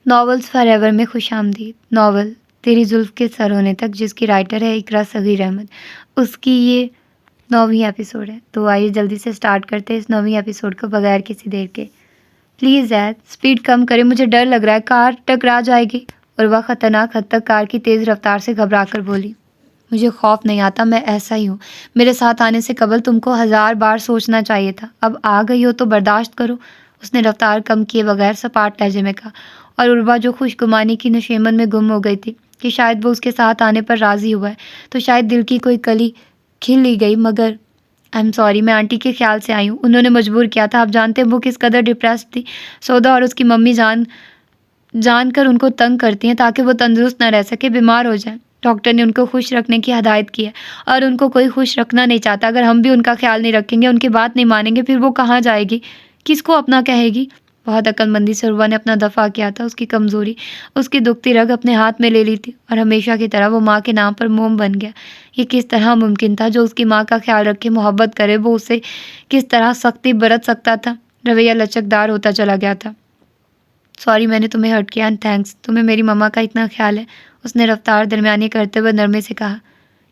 Novels for ever میں خوش آمدید۔ ناول تیری زلف کے سر ہونے تک، جس کی رائٹر ہے اقرا صغیر احمد، اس کی یہ 9ویں ایپیسوڈ ہے۔ تو آئیے جلدی سے سٹارٹ کرتے ہیں اس 9ویں ایپیسوڈ کو بغیر کسی دیر کے۔ پلیز زید سپیڈ کم کرے، مجھے ڈر لگ رہا ہے، کار ٹکرا جائے گی۔ عروہ خطرناک حد تک کار کی تیز رفتار سے گھبرا کر بولی، مجھے خوف نہیں آتا، میں ایسا ہی ہوں۔ میرے ساتھ آنے سے قبل تم کو 1000 بار سوچنا چاہیے تھا، اب آ گئی ہو تو برداشت کرو۔ اس نے رفتار کم کیے بغیر سپاٹ لہجے میں کہا، اور عروہ جو خوش گمانی کی نشیمن میں گم ہو گئی تھی کہ شاید وہ اس کے ساتھ آنے پر راضی ہوا ہے تو شاید دل کی کوئی کلی کھل لی گئی، مگر آئی ایم سوری، میں آنٹی کے خیال سے آئی ہوں، انہوں نے مجبور کیا تھا۔ آپ جانتے ہیں وہ کس قدر ڈپریسڈ تھی۔ سودا اور اس کی ممی جان کر ان کو تنگ کرتی ہیں تاکہ وہ تندرست نہ رہ سکے، بیمار ہو جائیں۔ ڈاکٹر نے ان کو خوش رکھنے کی ہدایت کی ہے اور ان کو کوئی خوش رکھنا نہیں چاہتا۔ اگر ہم بھی ان کا خیال نہیں رکھیں گے، ان کی بات نہیں مانیں گے، پھر وہ کہاں جائے گی، کس کو اپنا کہے گی؟ بہت عقل مندی سے عروہ نے اپنا دفاع کیا تھا۔ اس کی کمزوری، اس کی دکھتی رگ اپنے ہاتھ میں لے لی تھی اور ہمیشہ کی طرح وہ ماں کے نام پر موم بن گیا۔ یہ کس طرح ممکن تھا؟ جو اس کی ماں کا خیال رکھے، محبت کرے، وہ اسے کس طرح سختی برت سکتا تھا؟ رویہ لچکدار ہوتا چلا گیا تھا۔ سوری میں نے تمہیں ہرٹ کیا، اینڈ تھینکس، تمہیں میری ماما کا اتنا خیال ہے۔ اس نے رفتار درمیانی کرتے ہوئے نرمے سے کہا۔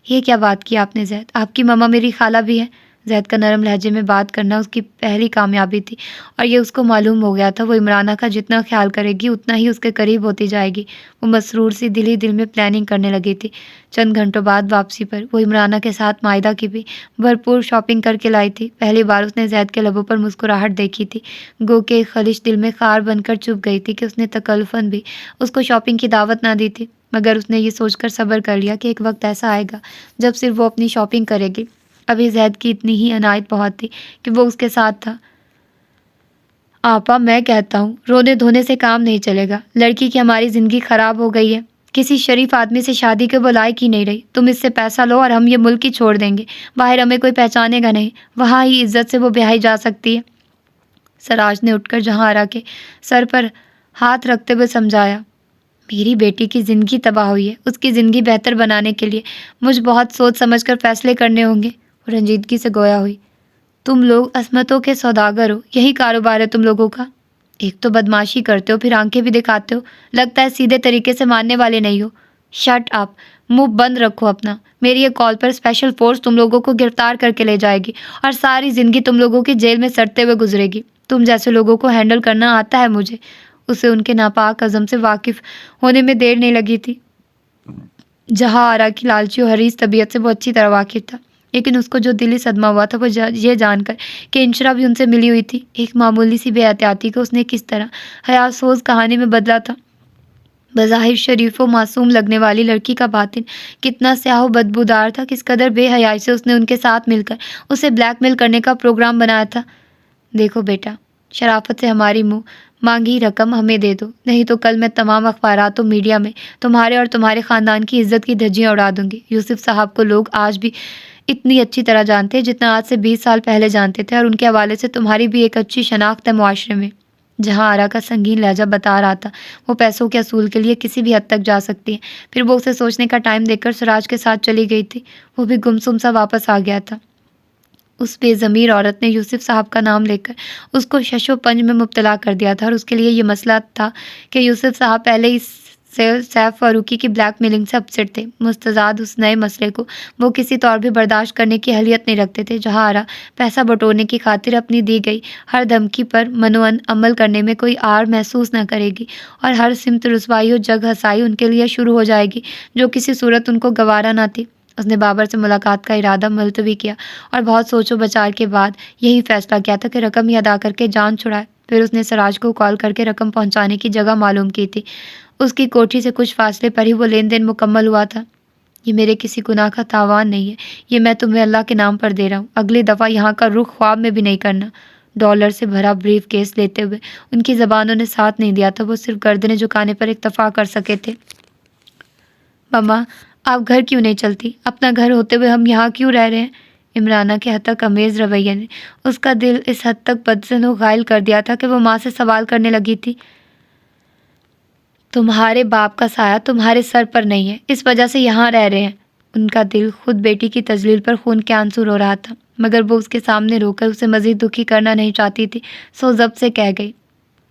یہ کیا بات کی آپ نے زید؟ آپ کی ماما میری خالہ بھی ہے؟ زید کا نرم لہجے میں بات کرنا اس کی پہلی کامیابی تھی اور یہ اس کو معلوم ہو گیا تھا۔ وہ عمرانہ کا جتنا خیال کرے گی اتنا ہی اس کے قریب ہوتی جائے گی۔ وہ مسرور سی دل ہی دل میں پلاننگ کرنے لگی تھی۔ چند گھنٹوں بعد واپسی پر وہ عمرانہ کے ساتھ مائدہ کی بھی بھرپور شاپنگ کر کے لائی تھی۔ پہلی بار اس نے زید کے لبوں پر مسکراہٹ دیکھی تھی، گو کہ ایک خلش دل میں خار بن کر چپ گئی تھی کہ اس نے تکلفاً بھی اس کو شاپنگ کی دعوت نہ دی تھی، مگر اس نے یہ سوچ کر صبر کر لیا کہ ایک وقت ایسا آئے گا جب صرف وہ اپنی شاپنگ کرے گی۔ ابھی زید کی اتنی ہی عنایت بہت تھی کہ وہ اس کے ساتھ تھا۔ آپا میں کہتا ہوں رونے دھونے سے کام نہیں چلے گا، لڑکی کی ہماری زندگی خراب ہو گئی ہے، کسی شریف آدمی سے شادی کے وہ لائق ہی نہیں رہی۔ تم اس سے پیسہ لو اور ہم یہ ملک ہی چھوڑ دیں گے، باہر ہمیں کوئی پہچانے گا نہیں، وہاں ہی عزت سے وہ بیاہی جا سکتی ہے۔ سراج نے اٹھ کر جہاں آرا کے سر پر ہاتھ رکھتے ہوئے سمجھایا، میری بیٹی کی زندگی تباہ ہوئی ہے، اس کی زندگی بہتر بنانے کے لیے مجھ بہت سوچ سمجھ کر فیصلے کرنے ہوں گے۔ وہ رنجیدگی سے گویا ہوئی، تم لوگ عصمتوں کے سوداگر ہو، یہی کاروبار ہے تم لوگوں کا؟ ایک تو بدماشی کرتے ہو، پھر آنکھیں بھی دکھاتے ہو، لگتا ہے سیدھے طریقے سے ماننے والے نہیں ہو۔ شٹ اپ، منہ بند رکھو اپنا۔ میری ایک کال پر اسپیشل فورس تم لوگوں کو گرفتار کر کے لے جائے گی اور ساری زندگی تم لوگوں کی جیل میں سڑتے ہوئے گزرے گی۔ تم جیسے لوگوں کو ہینڈل کرنا آتا ہے مجھے۔ اسے ان کے ناپاک عزم سے واقف ہونے میں دیر نہیں لگی تھی۔ جہاں آرا کی لالچی اور حریص طبیعت سے وہ اچھی طرح واقف تھا، لیکن اس کو جو دلی صدمہ ہوا تھا وہ یہ جان کر کہ انشرا بھی ان سے ملی ہوئی تھی۔ ایک معمولی سی بے احتیاطی کو اس نے کس طرح حیات سوز کہانی میں بدلا تھا۔ بظاہر شریف و معصوم لگنے والی لڑکی کا باطن کتنا سیاہ و بدبودار تھا، کس قدر بے حیائی سے اس نے ان کے ساتھ مل کر اسے بلیک میل کرنے کا پروگرام بنایا تھا۔ دیکھو بیٹا، شرافت سے ہماری منہ مانگی رقم ہمیں دے دو، نہیں تو کل میں تمام اخبارات و میڈیا میں تمہارے اور تمہارے خاندان کی عزت کی دھجیاں اڑا دوں گی۔ یوسف صاحب کو لوگ آج بھی اتنی اچھی طرح جانتے ہیں جتنا آج سے 20 سال پہلے جانتے تھے، اور ان کے حوالے سے تمہاری بھی ایک اچھی شناخت ہے معاشرے میں۔ جہاں آرا کا سنگین لہجہ بتا رہا تھا وہ پیسوں کے اصول کے لیے کسی بھی حد تک جا سکتی ہے، پھر وہ اسے سوچنے کا ٹائم دے کر سراج کے ساتھ چلی گئی تھی۔ وہ بھی گمسم سا واپس آ گیا تھا۔ اس بے ضمیر عورت نے یوسف صاحب کا نام لے کر اس کو شش و پنج میں مبتلا کر دیا تھا، اور اس کے لیے یہ مسئلہ تھا کہ یوسف صاحب پہلے ہی سیف فاروقی کی بلیک میلنگ سے اپسٹ تھے۔ مستزاد اس نئے مسئلے کو وہ کسی طور بھی برداشت کرنے کی اہلیت نہیں رکھتے تھے۔ جہاں آرا پیسہ بٹورنے کی خاطر اپنی دی گئی ہر دھمکی پر منوعن عمل کرنے میں کوئی آر محسوس نہ کرے گی، اور ہر سمت رسوائی و جگ ہسائی ان کے لیے شروع ہو جائے گی جو کسی صورت ان کو گوارا نہ تھی۔ اس نے بابر سے ملاقات کا ارادہ ملتوی کیا اور بہت سوچ و بچار کے بعد یہی فیصلہ کیا تھا کہ رقم ہی ادا کر کے جان چھڑائے۔ پھر اس نے سراج کو کال کر کے رقم پہنچانے کی جگہ معلوم کی تھی۔ اس کی کوٹھی سے کچھ فاصلے پر ہی وہ لین دین مکمل ہوا تھا۔ یہ میرے کسی گناہ کا تاوان نہیں ہے، یہ میں تمہیں اللہ کے نام پر دے رہا ہوں، اگلی دفعہ یہاں کا رخ خواب میں بھی نہیں کرنا۔ ڈالر سے بھرا بریف کیس لیتے ہوئے ان کی زبانوں نے ساتھ نہیں دیا تھا، وہ صرف گردنیں جھکانے پر اکتفا کر سکے تھے۔ مما آپ گھر کیوں نہیں چلتی؟ اپنا گھر ہوتے ہوئے ہم یہاں کیوں رہ رہے ہیں؟ عمرانہ کے ہتک امیز رویے نے اس کا دل اس حد تک بدظن و غائل کر دیا تھا کہ وہ ماں سے سوال کرنے لگی تھی، تمہارے باپ کا سایہ تمہارے سر پر نہیں ہے، اس وجہ سے یہاں رہ رہے ہیں۔ ان کا دل خود بیٹی کی تجلیل پر خون کے آنسو رو رہا تھا، مگر وہ اس کے سامنے رو کر اسے مزید دکھی کرنا نہیں چاہتی تھی، سو ضبط سے کہہ گئی،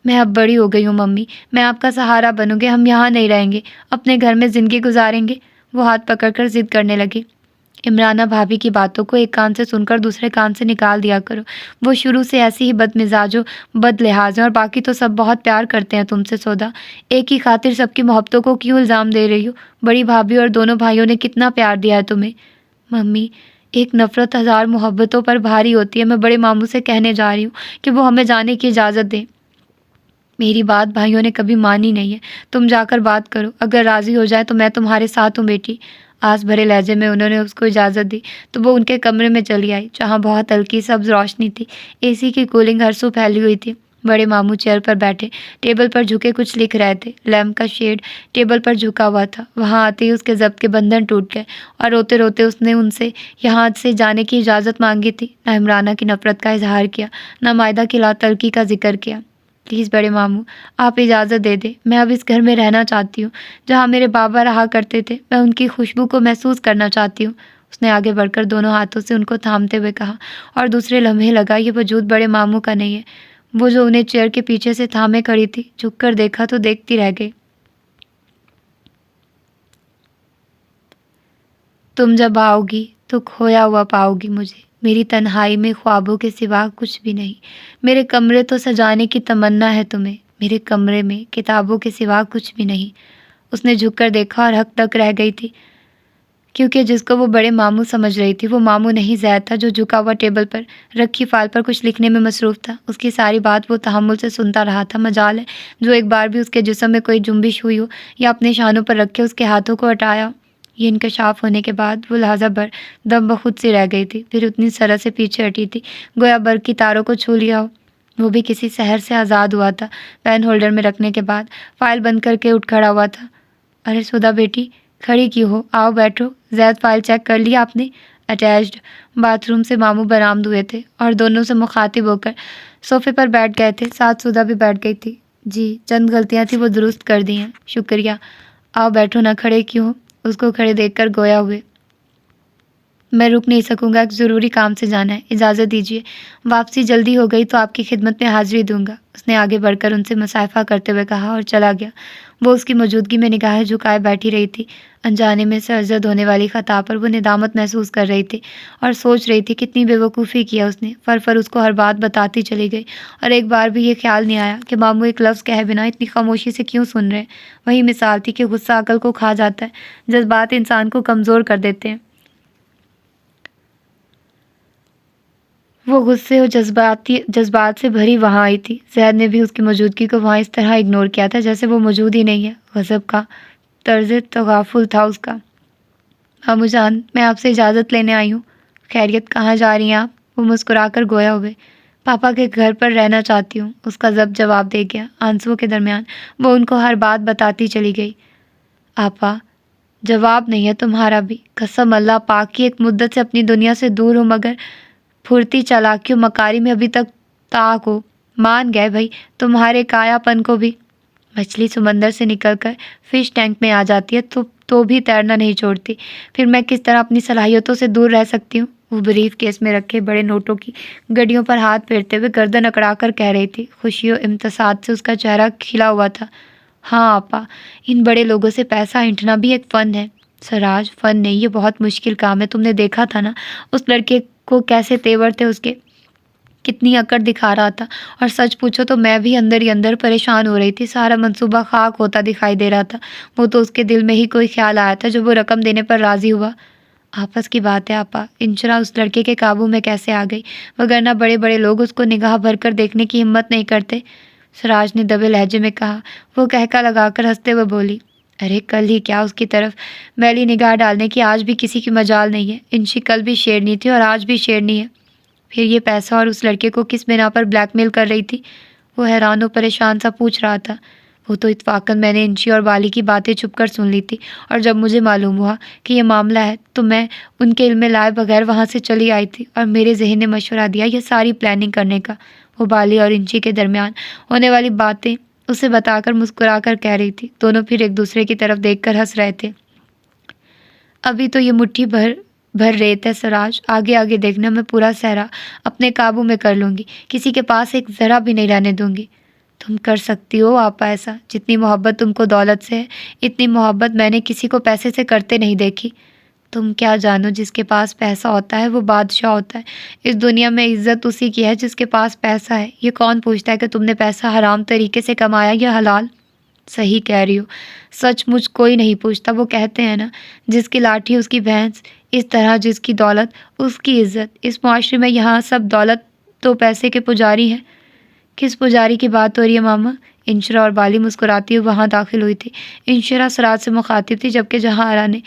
میں اب بڑی ہو گئی ہوں ممی، میں آپ کا سہارا بنوں گی، ہم یہاں نہیں رہیں گے، اپنے گھر میں زندگی گزاریں گے۔ وہ ہاتھ پکڑ کر ضد کرنے لگی۔ عمرانہ بھابھی کی باتوں کو ایک کان سے سن کر دوسرے کان سے نکال دیا کرو، وہ شروع سے ایسی ہی بد مزاج و بد لحاظ ہیں، اور باقی تو سب بہت پیار کرتے ہیں تم سے سودا، ایک ہی خاطر سب کی محبتوں کو کیوں الزام دے رہی ہو؟ بڑی بھابھی اور دونوں بھائیوں نے کتنا پیار دیا ہے تمہیں۔ ممی، ایک نفرت ہزار محبتوں پر بھاری ہوتی ہے، میں بڑے ماموں سے کہنے جا رہی ہوں کہ وہ ہمیں جانے کی اجازت دیں۔ میری بات بھائیوں نے کبھی مانی نہیں ہے، تم جا کر بات کرو، اگر راضی ہو جائے تو میں تمہارے ساتھ ہوں بیٹی۔ آس بھرے لہجے میں انہوں نے اس کو اجازت دی تو وہ ان کے کمرے میں چلی آئی، جہاں بہت ہلکی سبز روشنی تھی، اے سی کی کولنگ ہر سو پھیلی ہوئی تھی۔ بڑے ماموں چیئر پر بیٹھے ٹیبل پر جھکے کچھ لکھ رہے تھے، لیمپ کا شیڈ ٹیبل پر جھکا ہوا تھا۔ وہاں آتے ہی اس کے ضبط کے بندھن ٹوٹ گئے اور روتے روتے اس نے ان سے یہاں سے جانے کی اجازت مانگی تھی۔ نہ عمرانہ کی نفرت کا اظہار کیا، نہ مائدہ کی لا تلقی کا ذکر کیا۔ پلیز بڑے ماموں، آپ اجازت دے دیں، میں اب اس گھر میں رہنا چاہتی ہوں جہاں میرے بابا رہا کرتے تھے، میں ان کی خوشبو کو محسوس کرنا چاہتی ہوں۔ اس نے آگے بڑھ کر دونوں ہاتھوں سے ان کو تھامتے ہوئے کہا، اور دوسرے لمحے لگا یہ وجود بڑے ماموں کا نہیں ہے۔ وہ جو انہیں چیئر کے پیچھے سے تھامے کھڑی تھی، جھک کر دیکھا تو دیکھتی رہ گئی۔ تم جب آؤ گی تو کھویا ہوا پاؤ گی مجھے، میری تنہائی میں خوابوں کے سوا کچھ بھی نہیں۔ میرے کمرے تو سجانے کی تمنا ہے تمہیں، میرے کمرے میں کتابوں کے سوا کچھ بھی نہیں۔ اس نے جھک کر دیکھا اور حق تک رہ گئی تھی، کیونکہ جس کو وہ بڑے ماموں سمجھ رہی تھی وہ ماموں نہیں زید تھا، جو جھکا ہوا ٹیبل پر رکھی فائل پر کچھ لکھنے میں مصروف تھا۔ اس کی ساری بات وہ تحمل سے سنتا رہا تھا۔ مجال ہے جو ایک بار بھی اس کے جسم میں کوئی جنبش ہوئی ہو یا اپنے شانوں پر رکھے اس کے ہاتھوں کو ہٹایا۔ یہ انکشاف ہونے کے بعد وہ لحظہ بھر دم بخود سی رہ گئی تھی، پھر اتنی سرح سے پیچھے ہٹی تھی گویا برق کی تاروں کو چھو لیا ہو۔ وہ بھی کسی سحر سے آزاد ہوا تھا۔ پین ہولڈر میں رکھنے کے بعد فائل بند کر کے اٹھ کھڑا ہوا تھا۔ ارے سودا بیٹی، کھڑی کیوں ہو؟ آؤ بیٹھو۔ زید فائل چیک کر لیا آپ نے؟ اٹیچڈ باتھ روم سے ماموں برآمد ہوئے تھے اور دونوں سے مخاطب ہو کر صوفے پر بیٹھ گئے تھے، ساتھ سودا بھی بیٹھ گئی تھی۔ جی، چند غلطیاں تھیں وہ درست کر دی ہیں، شکریہ۔ آؤ بیٹھو نا، کھڑے کیوں ہو؟ اس کو کھڑے دیکھ کر گویا ہوئے۔ میں رک نہیں سکوں گا، ایک ضروری کام سے جانا ہے، اجازت دیجیے۔ واپسی جلدی ہو گئی تو آپ کی خدمت میں حاضری دوں گا، اس نے آگے بڑھ کر ان سے مصافحہ کرتے ہوئے کہا اور چلا گیا۔ وہ اس کی موجودگی میں نگاہیں جھکائے بیٹھی رہی تھی۔ انجانے میں سرزد ہونے والی خطا پر وہ ندامت محسوس کر رہی تھی اور سوچ رہی تھی کتنی بے وقوفی کیا اس نے۔ فر اس کو ہر بات بتاتی چلی گئی اور ایک بار بھی یہ خیال نہیں آیا کہ ماموں ایک لفظ کہے بنا اتنی خاموشی سے کیوں سن رہے ہیں۔ وہی مثال تھی کہ غصہ عقل کو کھا جاتا ہے، جذبات انسان کو کمزور کر دیتے ہیں۔ وہ غصے اور جذبات سے بھری وہاں آئی تھی۔ زید نے بھی اس کی موجودگی کو وہاں اس طرح اگنور کیا تھا جیسے وہ موجود ہی نہیں ہے۔ غضب کا طرز تغافل تھا اس کا۔ ماموں جان، میں آپ سے اجازت لینے آئی ہوں۔ خیریت، کہاں جا رہی ہیں آپ؟ وہ مسکرا کر گویا ہوئے۔ پاپا کے گھر پر رہنا چاہتی ہوں، اس کا ضبط جواب دے گیا۔ آنسوؤں کے درمیان وہ ان کو ہر بات بتاتی چلی گئی۔ آپا، جواب نہیں ہے تمہارا بھی، قسم اللہ پاک کی، ایک مدت سے اپنی دنیا سے دور ہو مگر پھرتی چالاکی و مکاری میں ابھی تک طاق ہو۔ مان گئے بھائی تمہارے کایا پن کو بھی۔ مچھلی سمندر سے نکل کر فش ٹینک میں آ جاتی ہے تو بھی تیرنا نہیں چھوڑتی، پھر میں کس طرح اپنی صلاحیتوں سے دور رہ سکتی ہوں؟ وہ بریف کیس میں رکھے بڑے نوٹوں کی گڈیوں پر ہاتھ پھیرتے ہوئے گردن اکڑا کر کہہ رہی تھی۔ خوشی و امتساد سے اس کا چہرہ کھلا ہوا تھا۔ ہاں آپا، ان بڑے لوگوں سے پیسہ اینٹھنا بھی ایک فن ہے۔ سراج، فن نہیں، یہ بہت مشکل کام ہے۔ تم نے دیکھا تھا نا اس لڑکے کو، کیسے تیور تھے اس کے، کتنی اکڑ دکھا رہا تھا، اور سچ پوچھو تو میں بھی اندر ہی اندر پریشان ہو رہی تھی۔ سارا منصوبہ خاک ہوتا دکھائی دے رہا تھا۔ وہ تو اس کے دل میں ہی کوئی خیال آیا تھا جو وہ رقم دینے پر راضی ہوا۔ آپس کی بات ہے آپا، انشرا اس لڑکے کے قابو میں کیسے آ گئی، وگرنہ بڑے بڑے لوگ اس کو نگاہ بھر کر دیکھنے کی ہمت نہیں کرتے، سراج نے دبے لہجے میں کہا۔ وہ کہکا لگا کر ہنستے ہوئے بولی، ارے کل ہی کیا، اس کی طرف میلی نگاہ ڈالنے کی آج بھی کسی کی مجال نہیں ہے۔ انشی کل بھی شیرنی تھی اور آج بھی شیرنی ہے۔ پھر یہ پیسہ اور اس لڑکے کو کس بنا پر بلیک میل کر رہی تھی؟ وہ حیران و پریشان سا پوچھ رہا تھا۔ وہ تو اتفاقاً میں نے انشی اور بالی کی باتیں چھپ کر سن لی تھی، اور جب مجھے معلوم ہوا کہ یہ معاملہ ہے تو میں ان کے علم میں لائے بغیر وہاں سے چلی آئی تھی، اور میرے ذہن نے مشورہ دیا یہ ساری پلاننگ کرنے کا۔ وہ بالی اور انشی کے درمیان ہونے والی باتیں اسے بتا کر مسکرا کر کہہ رہی تھی۔ دونوں پھر ایک دوسرے کی طرف دیکھ کر ہنس رہے تھے۔ ابھی تو یہ مٹھی بھر ریت ہے سراج، آگے آگے دیکھنا، میں پورا صحرا اپنے قابو میں کر لوں گی، کسی کے پاس ایک ذرا بھی نہیں رہنے دوں گی۔ تم کر سکتی ہو آپا ایسا. جتنی محبت تم کو دولت سے ہے اتنی محبت میں نے کسی کو پیسے سے کرتے نہیں دیکھی. تم کیا جانو جس کے پاس پیسہ ہوتا ہے وہ بادشاہ ہوتا ہے. اس دنیا میں عزت اسی کی ہے جس کے پاس پیسہ ہے. یہ کون پوچھتا ہے کہ تم نے پیسہ حرام طریقے سے کمایا یا حلال؟ صحیح کہہ رہی ہو. سچ مجھ کوئی نہیں پوچھتا. وہ کہتے ہیں نا جس کی لاٹھی اس کی بھینس، اس طرح جس کی دولت اس کی عزت. اس معاشرے میں یہاں سب دولت تو پیسے کے پجاری ہیں. کس پجاری کی بات ہو رہی ہے ماما؟ انشرا اور بالی مسکراتی ہوئی وہاں داخل ہوئی تھی. انشرا سراج سے مخاطب تھی جبکہ جہاں آرا نے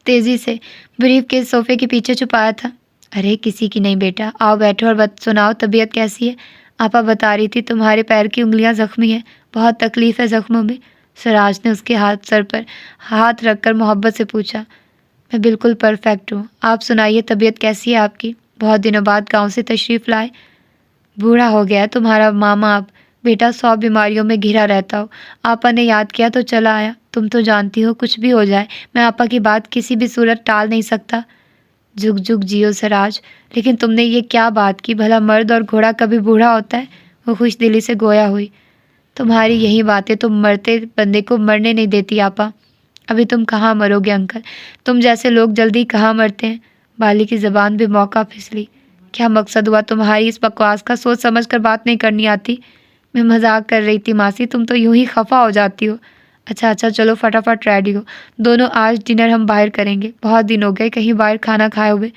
تیزی سے بریف کے صوفے کے پیچھے چھپایا تھا. ارے کسی کی نہیں بیٹا، آؤ بیٹھو اور سناؤ طبیعت کیسی ہے؟ آپا بتا رہی تھی تمہارے پیر کی انگلیاں زخمی ہیں، بہت تکلیف ہے زخموں میں. سراج نے اس کے سر پر ہاتھ رکھ کر محبت سے پوچھا. میں بالکل پرفیکٹ ہوں. آپ سنائیے طبیعت کیسی ہے آپ کی؟ بہت دنوں بعد گاؤں سے تشریف لائے. بوڑھا ہو گیا ہے تمہارا ماما اب. بیٹا 100 بیماریوں میں گھرا رہتا ہو. آپا نے یاد کیا تو چلا آیا. تم تو جانتی ہو کچھ بھی ہو جائے میں آپا کی بات کسی بھی صورت ٹال نہیں سکتا. جھک جھک جیو سراج. لیکن تم نے یہ کیا بات کی؟ بھلا مرد اور گھوڑا کبھی بوڑھا ہوتا ہے؟ وہ خوش دلی سے گویا ہوئی. تمہاری یہی باتیں تو مرتے بندے کو مرنے نہیں دیتی آپا. ابھی تم کہاں مرو گے انکل؟ تم جیسے لوگ جلدی کہاں مرتے ہیں؟ بالی کی زبان بھی موقع پھسلی. کیا مقصد ہوا تمہاری اس بکواس کا؟ سوچ سمجھ کر بات نہیں کرنی آتی؟ میں مذاق کر رہی تھی ماسی، تم تو یوں ہی خفا ہو جاتی ہو. اچھا چلو فٹافٹ ریڈی ہو. دونوں آج ڈنر ہم باہر کریں گے. بہت دن ہو گئے کہیں باہر کھانا کھائے ہوئے.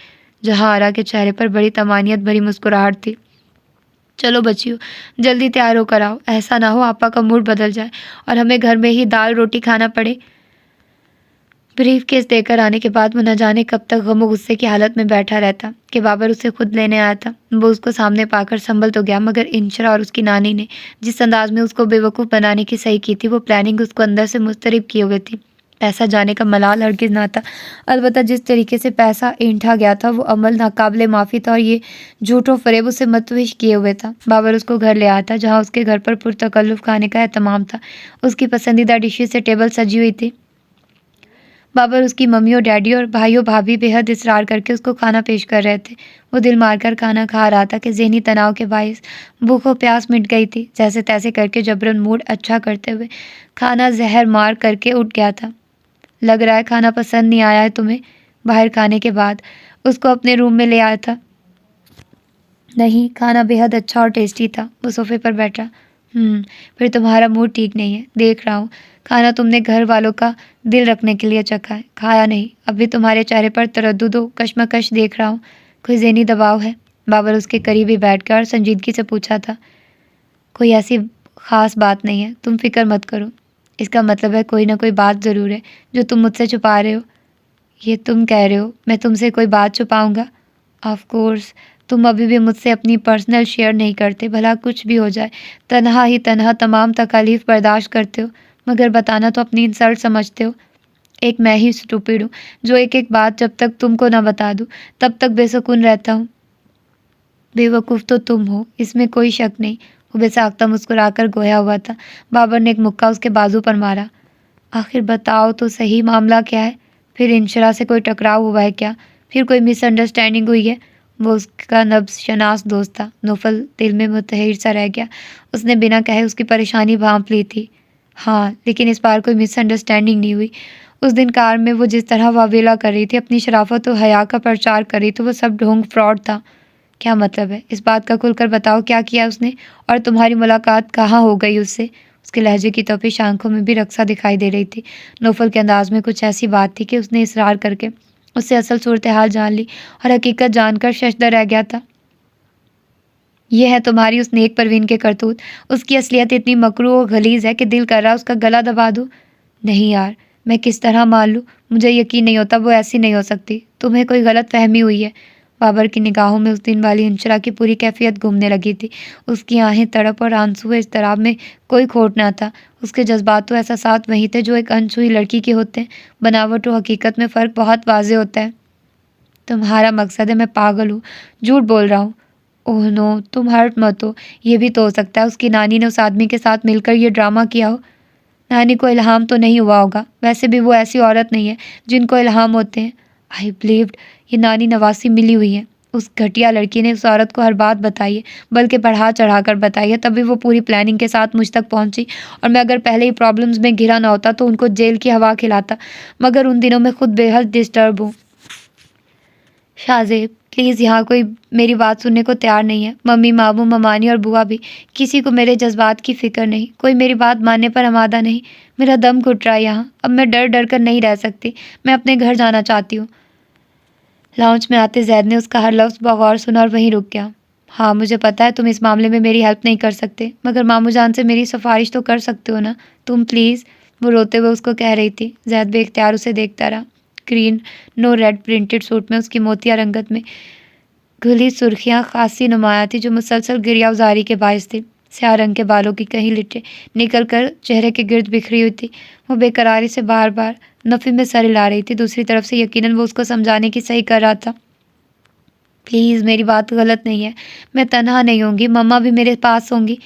جہاں آرا کے چہرے پر بڑی طمانینت بھری مسکراہٹ تھی. چلو بچیو جلدی تیار ہو کر آؤ. ایسا نہ ہو آپا کا موڈ بدل جائے اور ہمیں گھر میں ہی دال روٹی کھانا پڑے. بریف کیس دے کر آنے کے بعد وہ نہ جانے کب تک غم و غصے کی حالت میں بیٹھا رہتا کہ بابر اسے خود لینے آیا تھا. وہ اس کو سامنے پا کر سنبھل تو گیا، مگر انشرا اور اس کی نانی نے جس انداز میں اس کو بے وقوف بنانے کی صحیح کی تھی وہ پلاننگ اس کو اندر سے مضطرب کیے ہوئے تھی. پیسہ جانے کا ملال ہرگز نہ تھا، البتہ جس طریقے سے پیسہ اینٹھا گیا تھا وہ عمل ناقابل معافی تھا اور یہ جھوٹ و فریب اسے متوش کیے ہوئے تھا. بابر اس کو گھر لے آیا تھا جہاں اس کے گھر پر پرتکلف کھانے کا اہتمام تھا. اس کی پسندیدہ ڈشز سے ٹیبل سجی ہوئی تھی. بابر، اس کی ممی اور ڈیڈی اور بھائیوں بھابھی بے حد اصرار کر کے اس کو کھانا پیش کر رہے تھے. وہ دل مار کر کھانا کھا رہا تھا کہ ذہنی تناؤ کے باعث بھوک و پیاس مٹ گئی تھی. جیسے تیسے کر کے جبراً موڈ اچھا کرتے ہوئے کھانا زہر مار کر کے اٹھ گیا تھا. لگ رہا ہے کھانا پسند نہیں آیا ہے تمہیں؟ باہر کھانے کے بعد اس کو اپنے روم میں لے آیا تھا. نہیں، کھانا بے حد اچھا اور ٹیسٹی تھا. وہ صوفے پر بیٹھا. پھر تمہارا موڈ ٹھیک نہیں ہے. دیکھ رہا ہوں کھانا تم نے گھر والوں کا دل رکھنے کے لیے چکھا ہے، کھایا نہیں. اب بھی تمہارے چہرے پر تردد و کشمکش دیکھ رہا ہوں. کوئی ذہنی دباؤ ہے؟ بابر اس کے قریب ہی بیٹھ کر سنجیدگی سے پوچھا تھا. کوئی ایسی خاص بات نہیں ہے، تم فکر مت کرو. اس کا مطلب ہے کوئی نہ کوئی بات ضرور ہے جو تم مجھ سے چھپا رہے ہو. یہ تم کہہ رہے ہو میں تم سے کوئی بات چھپاؤں گا؟ Of course. تم ابھی بھی مجھ سے اپنی پرسنل شیئر نہیں کرتے. بھلا کچھ بھی ہو جائے تنہا ہی تنہا تمام تکالیف برداشت کرتے ہو، مگر بتانا تو اپنی انسلٹ سمجھتے ہو. ایک میں ہی اسٹوپڈ ہوں جو ایک ایک بات جب تک تم کو نہ بتا دوں تب تک بے سکون رہتا ہوں. بے وقوف تو تم ہو، اس میں کوئی شک نہیں. وہ بے ساختہ مسکرا کر گویا ہوا تھا. بابر نے ایک مکہ اس کے بازو پر مارا. آخر بتاؤ تو صحیح معاملہ کیا ہے؟ پھر انشرا سے کوئی ٹکراؤ ہوا ہے کیا؟ پھر کوئی مس انڈرسٹینڈنگ ہوئی ہے؟ وہ اس کا نبض شناس دوست تھا. نوفل دل میں متحیر سا رہ گیا. اس نے بنا کہے اس کی پریشانی بھانپ لی تھی. ہاں، لیکن اس بار کوئی مس انڈرسٹینڈنگ نہیں ہوئی. اس دن کار میں وہ جس طرح واویلا کر رہی تھی، اپنی شرافت و حیا کا پرچار کر رہی تھی، وہ سب ڈھونگ فراڈ تھا. کیا مطلب ہے؟ اس بات کا کھل کر بتاؤ، کیا کیا اس نے؟ اور تمہاری ملاقات کہاں ہو گئی اس سے؟ اس کے لہجے کی تپش آنکھوں میں بھی رقصہ دکھائی دے رہی تھی. نوفل کے انداز میں کچھ ایسی بات تھی کہ اس نے اصرار کر کے اس سے اصل صورتحال جان لی اور حقیقت جان کر ششدر رہ گیا تھا. یہ ہے تمہاری اس نیک پروین کے کرتوت. اس کی اصلیت اتنی مکروہ و غلیظ ہے کہ دل کر رہا اس کا گلا دبا دوں. نہیں یار، میں کس طرح مان لوں؟ مجھے یقین نہیں ہوتا وہ ایسی نہیں ہو سکتی. تمہیں کوئی غلط فہمی ہوئی ہے. بابر کی نگاہوں میں اس دن والی انشرا کی پوری کیفیت گھومنے لگی تھی. اس کی آہیں تڑپ اور آنسو اضطراب میں کوئی کھوٹ نہ تھا. اس کے جذبات و احساسات وہی تھے جو ایک انچھوئی لڑکی کے ہوتے ہیں. بناوٹ و حقیقت میں فرق بہت واضح ہوتا ہے. تمہارا مقصد ہے میں پاگل ہوں، جھوٹ بول رہا ہوں؟ اوہ نو، تم ہرٹ مت ہو. یہ بھی تو ہو سکتا ہے اس کی نانی نے اس آدمی کے ساتھ مل کر یہ ڈرامہ کیا ہو. نانی کو الہام تو نہیں ہوا ہوگا. ویسے بھی وہ ایسی عورت نہیں ہے جن کو الہام ہوتے ہیں. آئی بلیوڈ یہ نانی نواسی ملی ہوئی ہے. اس گھٹیا لڑکی نے اس عورت کو ہر بات بتائی ہے، بلکہ بڑھا چڑھا کر بتائی ہے، تبھی وہ پوری پلاننگ کے ساتھ مجھ تک پہنچی، اور میں اگر پہلے ہی پرابلمز میں گھرا نہ ہوتا تو ان کو جیل کی ہوا کھلاتا، مگر ان دنوں میں خود بے حد ڈسٹرب ہوں۔ شاہ زیب پلیز، یہاں کوئی میری بات سننے کو تیار نہیں ہے، ممی، ماموں، ممانی اور بوا بھی، کسی کو میرے جذبات کی فکر نہیں، کوئی میری بات ماننے پر آمادہ نہیں، میرا دم گھٹ رہا ہے یہاں، اب میں ڈر ڈر کر نہیں رہ سکتی، میں اپنے گھر جانا چاہتی ہوں۔ لاؤنج میں آتے زید نے اس کا ہر لفظ بغور سنا اور وہیں رک گیا۔ ہاں مجھے پتا ہے تم اس معاملے میں میری ہیلپ نہیں کر سکتے، مگر ماموں جان سے میری سفارش تو کر سکتے ہو نا، تم پلیز، وہ روتے ہوئے اس کو کہہ رہی تھی۔ زید بے اختیار اسے دیکھتا رہا۔ گرین نو ریڈ پرنٹڈ سوٹ میں اس کی موتیا رنگت میں گھلی سرخیاں خاصی نمایاں تھی جو مسلسل گریہ ازاری کے باعث تھی۔ سیاہ رنگ کے بالوں کی کہیں لٹیں نکل کر چہرے کے گرد بکھری ہوئی تھی۔ وہ بے قراری سے بار بار نفی میں سر ہلا رہی تھی، دوسری طرف سے یقیناً وہ اس کو سمجھانے کی صحیح کر رہا تھا۔ پلیز میری بات غلط نہیں ہے، میں تنہا نہیں ہوں گی، مما بھی میرے پاس ہوں گی،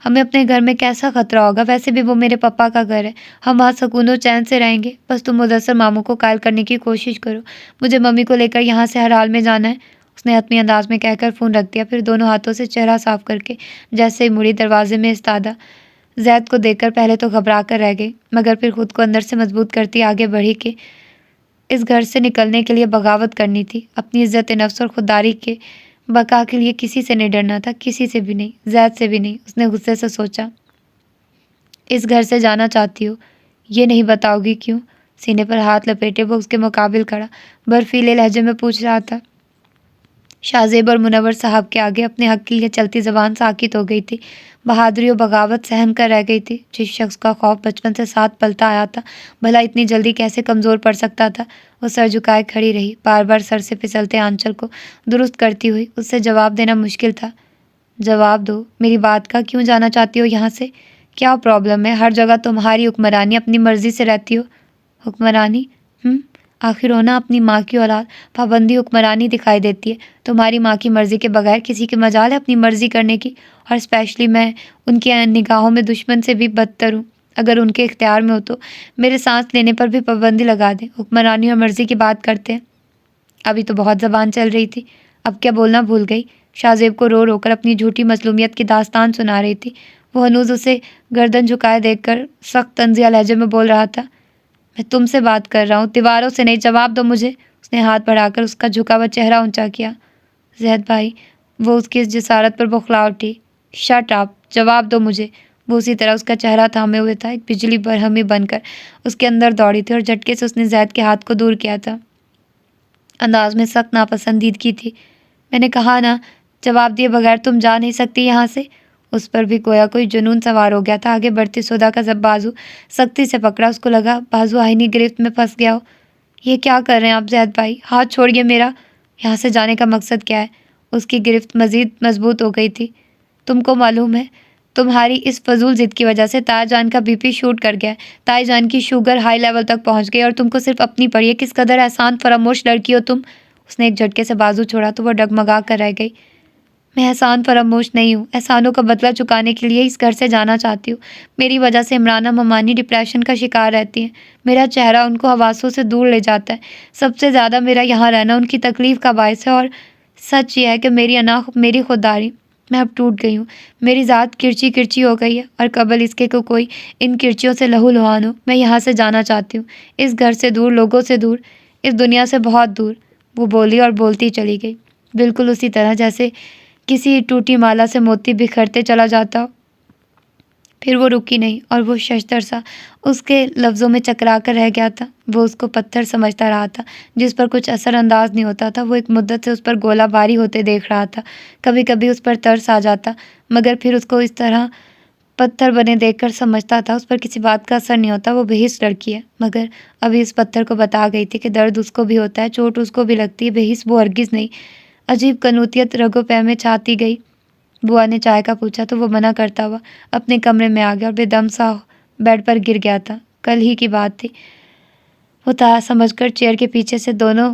ہمیں اپنے گھر میں کیسا خطرہ ہوگا، ویسے بھی وہ میرے پپا کا گھر ہے، ہم وہاں سکون و چین سے رہیں گے، بس تم مدثر ماموں کو قائل کرنے کی کوشش کرو، مجھے ممی کو لے کر یہاں سے ہر حال میں جانا ہے۔ اس نے حتمی انداز میں کہہ کر فون رکھ دیا، پھر دونوں ہاتھوں سے چہرہ صاف کر کے جیسے ہی مڑی دروازے میں استادہ۔ زید کو دیکھ کر پہلے تو گھبرا کر رہ گئی، مگر پھر خود کو اندر سے مضبوط کرتی آگے بڑھی کہ اس گھر سے نکلنے کے لیے بغاوت کرنی تھی، اپنی عزت نفس اور خودداری کے بقا کے لیے کسی سے نہیں ڈرنا تھا، کسی سے بھی نہیں، زید سے بھی نہیں۔ اس نے غصے سے سوچا، اس گھر سے جانا چاہتی ہو، یہ نہیں بتاؤ گی کیوں؟ سینے پر ہاتھ لپیٹے وہ اس کے مقابل کھڑا برفیلے لہجے میں پوچھ رہا تھا۔ شاہ زیب اور منور صاحب کے آگے اپنے حق کے لیے چلتی زبان ساکت ہو گئی تھی، بہادری و بغاوت سہم کر رہ گئی تھی۔ جس شخص کا خوف بچپن سے ساتھ پلتا آیا تھا، بھلا اتنی جلدی کیسے کمزور پڑ سکتا تھا؟ وہ سر جھکائے کھڑی رہی، بار بار سر سے پھسلتے آنچل کو درست کرتی ہوئی۔ اس سے جواب دینا مشکل تھا۔ جواب دو، میری بات کا، کیوں جانا چاہتی ہو یہاں سے؟ کیا پرابلم ہے؟ ہر جگہ تمہاری حکمرانی، اپنی مرضی سے رہتی ہو۔ حکمرانی؟ آخر ہونا اپنی ماں کی اولاد، پابندی حکمرانی دکھائی دیتی ہے۔ تمہاری ماں کی مرضی کے بغیر کسی کی مجال ہے اپنی مرضی کرنے کی؟ اور اسپیشلی میں ان کی نگاہوں میں دشمن سے بھی بدتر ہوں۔ اگر ان کے اختیار میں ہو تو میرے سانس لینے پر بھی پابندی لگا دیں۔ حکمرانی اور مرضی کی بات کرتے ہیں۔ ابھی تو بہت زبان چل رہی تھی، اب کیا بولنا بھول گئی؟ شاہ زیب کو رو رو کر اپنی جھوٹی مظلومیت کی داستان سنا رہی تھی۔ وہ ہنوز اسے گردن جھکائے دیکھ کر سخت طنزیہ لہجے میں بول رہا تھا، میں تم سے بات کر رہا ہوں، دیواروں سے نہیں، جواب دو مجھے۔ اس نے ہاتھ بڑھا کر اس کا جھکا ہوا چہرہ اونچا کیا۔ زید بھائی، وہ اس کی اس جسارت پر بوکھلا اٹھی۔ شٹ اپ، جواب دو مجھے۔ وہ اسی طرح اس کا چہرہ تھامے ہوئے تھا، ایک بجلی برہمی بن کر اس کے اندر دوڑی تھی، اور جھٹکے سے اس نے زید کے ہاتھ کو دور کیا تھا۔ انداز میں سخت ناپسندیدگی تھی۔ میں نے کہا نا، جواب دیے بغیر تم جا نہیں سکتی یہاں سے۔ اس پر بھی گویا کوئی جنون سوار ہو گیا تھا۔ آگے بڑھتی سدا کا بازو سختی سے پکڑا، اس کو لگا بازو آئینی گرفت میں پھنس گیا ہو۔ یہ کیا کر رہے ہیں آپ زید بھائی؟ ہاتھ چھوڑیے میرا۔ یہاں سے جانے کا مقصد کیا ہے؟ اس کی گرفت مزید مضبوط ہو گئی تھی۔ تم کو معلوم ہے تمہاری اس فضول ضد کی وجہ سے تائی جان کا بی پی شوٹ کر گیا ہے، تائی جان کی شوگر ہائی لیول تک پہنچ گئی، اور تم کو صرف اپنی پڑی ہے۔ کس قدر احسان فراموش لڑکی ہو تم۔ اس نے ایک جھٹکے سے بازو چھوڑا تو وہ ڈگمگا کر رہ گئی۔ میں احسان فراموش نہیں ہوں، احسانوں کا بدلہ چکانے کے لیے اس گھر سے جانا چاہتی ہوں۔ میری وجہ سے عمرانہ ممانی ڈپریشن کا شکار رہتی ہیں، میرا چہرہ ان کو حواسوں سے دور لے جاتا ہے، سب سے زیادہ میرا یہاں رہنا ان کی تکلیف کا باعث ہے، اور سچ یہ ہے کہ میری انا، میری خودداری، میں اب ٹوٹ گئی ہوں، میری ذات کرچی کرچی ہو گئی ہے، اور قبل اس کے کہ کوئی ان کرچیوں سے لہو لہان ہو، میں یہاں سے جانا چاہتی ہوں، اس گھر سے دور، لوگوں سے دور، اس دنیا سے بہت دور۔ وہ بولی اور بولتی چلی گئی، بالکل اسی طرح جیسے کسی ٹوٹی مالا سے موتی بکھرتے چلا جاتا ہو۔ پھر وہ رکی نہیں، اور وہ ششدر سا اس کے لفظوں میں چکرا کر رہ گیا تھا۔ وہ اس کو پتھر سمجھتا رہا تھا جس پر کچھ اثر انداز نہیں ہوتا تھا۔ وہ ایک مدت سے اس پر گولہ باری ہوتے دیکھ رہا تھا، کبھی کبھی اس پر ترس آ جاتا، مگر پھر اس کو اس طرح پتھر بنے دیکھ کر سمجھتا تھا اس پر کسی بات کا اثر نہیں ہوتا، وہ بے حس لڑکی ہے۔ مگر ابھی اس پتھر کو بتا گئی تھی کہ درد اس کو بھی ہوتا ہے، چوٹ اس کو بھی لگتی ہے، بے حس وہ ہرگز نہیں۔ عجیب کنوتیت رگو پے میں چھاتی گئی۔ بوا نے چائے کا پوچھا تو وہ منع کرتا ہوا اپنے کمرے میں آ گیا، اور بے دم سا بیڈ پر گر گیا تھا۔ کل ہی کی بات تھی۔ وہ سمجھ کر چیئر کے پیچھے سے دونوں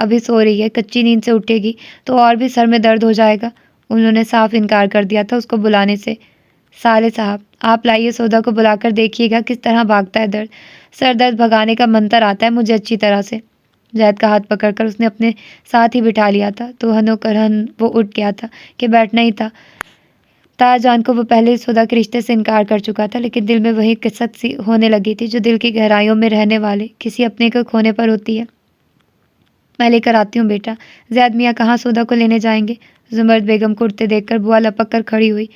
ابھی سو رہی ہے، کچی نیند سے اٹھے گی تو اور بھی سر میں درد ہو جائے گا۔ انہوں نے صاف انکار کر دیا تھا اس کو بلانے سے۔ سالے صاحب آپ لائیے سودا کو بلا کر دیکھیے گا کس طرح بھاگتا ہے درد، سر درد بھگانے کا منتر آتا ہے مجھے اچھی طرح سے۔ زید کا ہاتھ پکڑ کر اس نے اپنے ساتھ ہی بٹھا لیا تھا تو ہنو کرہن وہ اٹھ گیا تھا کہ بیٹھنا ہی تھا۔ جان کو وہ پہلے سودا کے رشتے سے انکار کر چکا تھا، لیکن دل میں وہی کسک سی ہونے لگی تھی جو دل کی گہرائیوں میں رہنے والے کسی اپنے کو کھونے پر ہوتی ہے۔ میں لے کر آتی ہوں بیٹا۔ زید میاں کہاں سودا کو لینے جائیں گے؟ زمرد بیگم کو اٹھتے دیکھ کر بوا لپک کر کھڑی ہوئی۔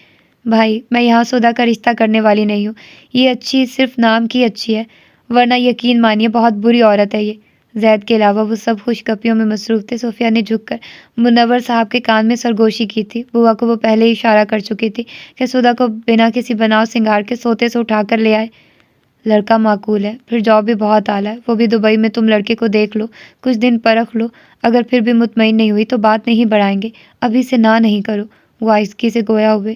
بھائی میں یہاں سودا کا رشتہ کرنے والی نہیں ہوں، یہ اچھی صرف نام کی اچھی ہے، ورنہ یقین مانیے بہت بری عورت ہے یہ۔ زید کے علاوہ وہ سب خوش گپیوں میں مصروف تھے۔ صوفیہ نے جھک کر منور صاحب کے کان میں سرگوشی کی تھی۔ بوا کو وہ پہلے ہی اشارہ کر چکی تھی کہ سودا کو بنا کسی بناؤ سنگار کے سوتے سے اٹھا کر لے آئے۔ لڑکا معقول ہے، پھر جاب بھی بہت اعلیٰ ہے، وہ بھی دبئی میں۔ تم لڑکے کو دیکھ لو، کچھ دن پرکھ لو، اگر پھر بھی مطمئن نہیں ہوئی تو بات نہیں بڑھائیں گے، ابھی سے نہ نہیں کرو۔ وہ آہستگی سے گویا ہوئے۔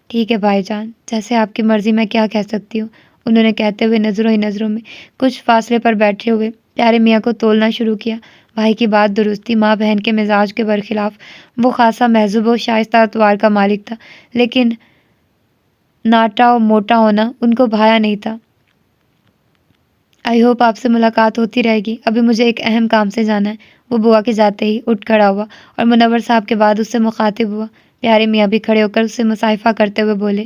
ٹھیک ہے بھائی جان، جیسے آپ کی مرضی، میں کیا کہہ سکتی ہوں، انہوں نے کہتے ہوئے نظروں ہی نظروں میں کچھ فاصلے پر بیٹھے ہوئے پیارے میاں کو تولنا شروع کیا۔ بھائی کی بات درست تھی، ماں بہن کے مزاج کے برخلاف وہ خاصا مہذوب و شائستہ اتوار کا مالک تھا، لیکن ناٹا و موٹا ہونا ان کو بھایا نہیں تھا۔ آئی ہوپ آپ سے ملاقات ہوتی رہے گی، ابھی مجھے ایک اہم کام سے جانا ہے۔ وہ بوا کے جاتے ہی اٹھ کھڑا ہوا اور منور صاحب کے بعد اس سے مخاطب ہوا۔ پیارے میاں بھی کھڑے ہو کر اس سے مصافحہ کرتے ہوئے بولے،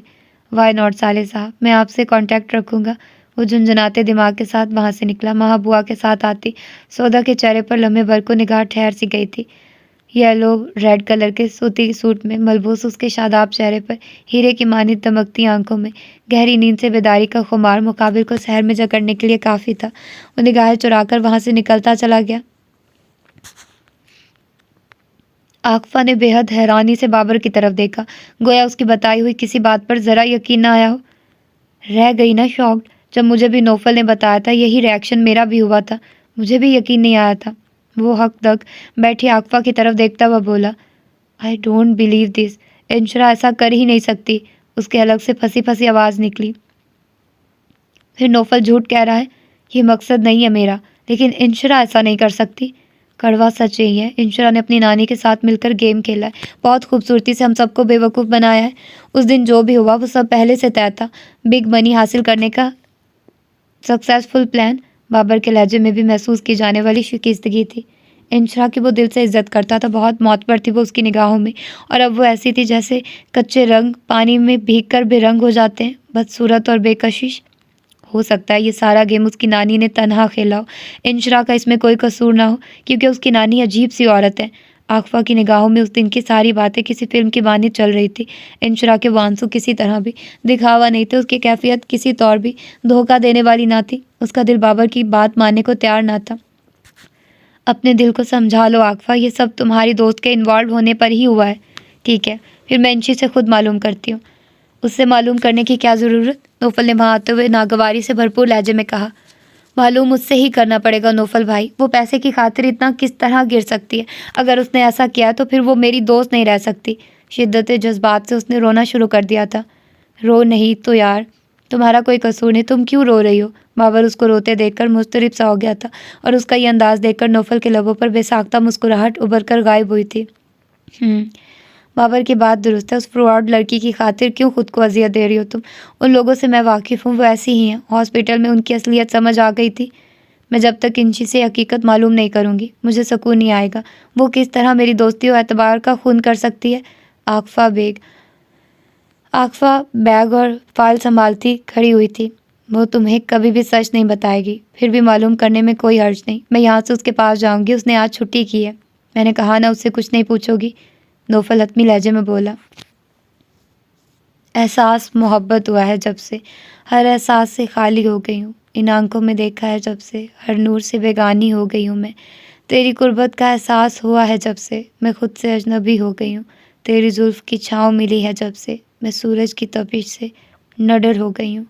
وائی ناٹ سالے صاحب، میں آپ سے کانٹیکٹ رکھوں گا۔ وہ جھنجھناتے دماغ کے ساتھ وہاں سے نکلا۔ ماں بوا کے ساتھ آتی سودا کے چہرے پر لمحے بھر کو نگاہ ٹھہر سی گئی تھی۔ یلو ریڈ کلر کے سوتی سوٹ میں ملبوس اس کے شاداب چہرے پر ہیرے کی مانند دمکتی آنکھوں میں گہری نیند سے بیداری کا خمار مقابل کو سحر میں جکڑنے کے لیے کافی تھا۔ وہ نگاہیں چرا کر وہاں سے نکلتا چلا گیا۔ عاقفہ نے بے حد حیرانی سے بابر کی طرف دیکھا، گویا اس کی بتائی ہوئی کسی بات پر ذرا یقین نہ آیا ہو۔ رہ گئی نا شاکڈ، جب مجھے بھی نوفل نے بتایا تھا یہی ریاکشن میرا بھی ہوا تھا، مجھے بھی یقین نہیں آیا تھا۔ وہ حق تک بیٹھی عاقفہ کی طرف دیکھتا ہوا بولا، آئی ڈونٹ بلیو دس، انشرا ایسا کر ہی نہیں سکتی۔ اس کے الگ سے پھنسی پھنسی آواز نکلی۔ پھر نوفل جھوٹ کہہ رہا ہے، یہ مقصد نہیں ہے میرا، لیکن انشرا ایسا نہیں کر سکتی۔ کڑوا سچ یہی ہے، انشرا نے اپنی نانی کے ساتھ مل کر گیم کھیلا ہے، بہت خوبصورتی سے ہم سب کو بے وقوف بنایا ہے۔ اس دن جو بھی ہوا وہ سب پہلے سے طے تھا، بگ منی حاصل کرنے کا سکسیسفل پلان۔ بابر کے لہجے میں بھی محسوس کی جانے والی شکستگی تھی۔ انشرا کی وہ دل سے عزت کرتا تھا، بہت معتبر تھی وہ اس کی نگاہوں میں، اور اب وہ ایسی تھی جیسے کچے رنگ پانی میں بھیگ کر بے رنگ ہو جاتے ہیں، بدصورت اور بے کشش۔ ہو سکتا ہے یہ سارا گیم اس کی نانی نے تنہا کھیلا ہو، انشرا کا اس میں کوئی قصور نہ ہو، کیونکہ اس کی نانی عجیب سی عورت ہے۔ عاقفہ کی نگاہوں میں اس دن کی ساری باتیں کسی فلم کی مانند چل رہی تھی۔ انشرا کے وہ آنسو کسی طرح بھی دکھاوا نہیں تھے، اس کی کیفیت کسی طور بھی دھوکہ دینے والی نہ تھی۔ اس کا دل بابر کی بات ماننے کو تیار نہ تھا۔ اپنے دل کو سمجھا لو عاقفہ، یہ سب تمہاری دوست کے انوالو ہونے پر ہی ہوا ہے۔ ٹھیک ہے، پھر میں انشی سے خود معلوم کرتی ہوں۔ اس سے معلوم کرنے کی کیا ضرورت؟ نوفل نے وہاں آتے ہوئے ناگواری سے بھرپور لہجے میں کہا۔ معلوم مجھ سے ہی کرنا پڑے گا نوفل بھائی، وہ پیسے کی خاطر اتنا کس طرح گر سکتی ہے؟ اگر اس نے ایسا کیا تو پھر وہ میری دوست نہیں رہ سکتی۔ شدت جذبات سے اس نے رونا شروع کر دیا تھا۔ رو نہیں تو یار، تمہارا کوئی قصور نہیں، تم کیوں رو رہی ہو؟ بابر اس کو روتے دیکھ کر مضطرب سا ہو گیا تھا، اور اس کا یہ انداز دیکھ کر نوفل کے لبوں پر بے ساختہ مسکراہٹ ابھر کر غائب ہوئی تھی۔ بابر کی بات درست ہے، اس فراڈ لڑکی کی خاطر کیوں خود کو اذیت دے رہی ہو تم؟ ان لوگوں سے میں واقف ہوں، وہ ایسی ہی ہیں، ہاسپٹل میں ان کی اصلیت سمجھ آ گئی تھی۔ میں جب تک انشی سے حقیقت معلوم نہیں کروں گی مجھے سکون نہیں آئے گا۔ وہ کس طرح میری دوستی و اعتبار کا خون کر سکتی ہے؟ عاقفہ بیگ اور فائل سنبھالتی کھڑی ہوئی تھی۔ وہ تمہیں کبھی بھی سچ نہیں بتائے گی، پھر بھی معلوم کرنے میں کوئی حرج نہیں، میں یہاں سے اس کے پاس جاؤں گی، اس نے آج چھٹی کی ہے۔ میں نے کہا نا اس سے کچھ نہیں پوچھو گی، نوفل حتمی لہجے میں بولا۔ احساس محبت ہوا ہے جب سے، ہر احساس سے خالی ہو گئی ہوں، ان آنکھوں میں دیکھا ہے جب سے، ہر نور سے بیگانی ہو گئی ہوں میں، تیری قربت کا احساس ہوا ہے جب سے، میں خود سے اجنبی ہو گئی ہوں، تیری زلف کی چھاؤں ملی ہے جب سے، میں سورج کی تپش سے نڈر ہو گئی ہوں۔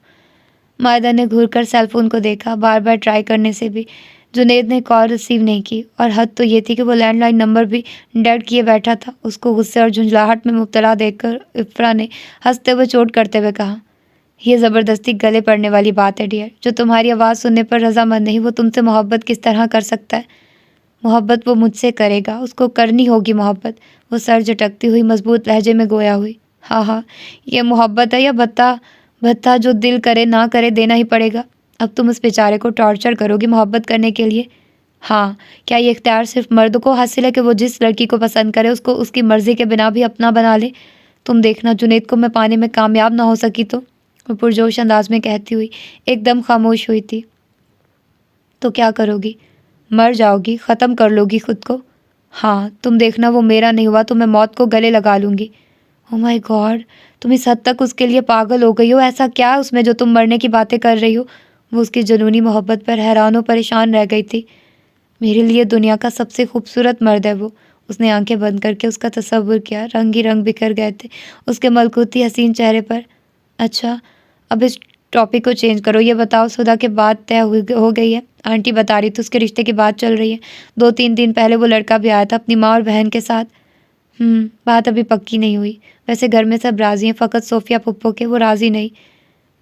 مائدہ نے گھور کر سیل فون کو دیکھا، بار بار ٹرائی کرنے سے بھی جنید نے کال ریسیو نہیں کی، اور حد تو یہ تھی کہ وہ لینڈ لائن نمبر بھی ڈیڈ کیے بیٹھا تھا۔ اس کو غصے اور جھنجھلاہٹ میں مبتلا دیکھ کر افرا نے ہنستے ہوئے چوٹ کرتے ہوئے کہا، یہ زبردستی گلے پڑنے والی بات ہے ڈیئر، جو تمہاری آواز سننے پر رضامند نہیں وہ تم سے محبت کس طرح کر سکتا ہے؟ محبت وہ مجھ سے کرے گا، اس کو کرنی ہوگی محبت۔ وہ سر جھٹکتی ہوئی مضبوط لہجے میں گویا ہوئی۔ ہاں ہاں، یہ محبت ہے یا بھتہ؟ بھتہ جو دل کرے نہ کرے دینا ہی پڑے گا۔ اب تم اس بیچارے کو ٹارچر کرو گی محبت کرنے کے لیے؟ ہاں، کیا یہ اختیار صرف مرد کو حاصل ہے کہ وہ جس لڑکی کو پسند کرے اس کو اس کی مرضی کے بنا بھی اپنا بنا لے؟ تم دیکھنا جنید کو میں پانے میں کامیاب نہ ہو سکی تو، وہ پرجوش انداز میں کہتی ہوئی ایک دم خاموش ہوئی تھی۔ تو کیا کرو گی؟ مر جاؤ گی، ختم کر لو گی خود کو؟ ہاں، تم دیکھنا وہ میرا نہیں ہوا تو میں موت کو گلے لگا لوں گی۔ او مائی گاڈ، تم اس حد تک اس کے لیے پاگل ہو گئی ہو؟ ایسا کیا ہے اس میں جو تم مرنے کی باتیں کر رہی ہو؟ وہ اس کی جنونی محبت پر حیران و پریشان رہ گئی تھی۔ میرے لیے دنیا کا سب سے خوبصورت مرد ہے وہ۔ اس نے آنکھیں بند کر کے اس کا تصور کیا، رنگ ہی رنگ بکھر گئے تھے اس کے ملکوتی حسین چہرے پر۔ اچھا، اب اس ٹاپک کو چینج کرو، یہ بتاؤ سدا کے بات طے ہو گئی ہے؟ آنٹی بتا رہی تھی اس کے رشتے کی بات چل رہی ہے، 2-3 دن پہلے وہ لڑکا بھی آیا تھا اپنی ماں اور بہن کے ساتھ۔ بات ابھی پکی نہیں ہوئی، ویسے گھر میں سب راضی ہیں، فقط صوفیہ پھپھو کے وہ راضی نہیں۔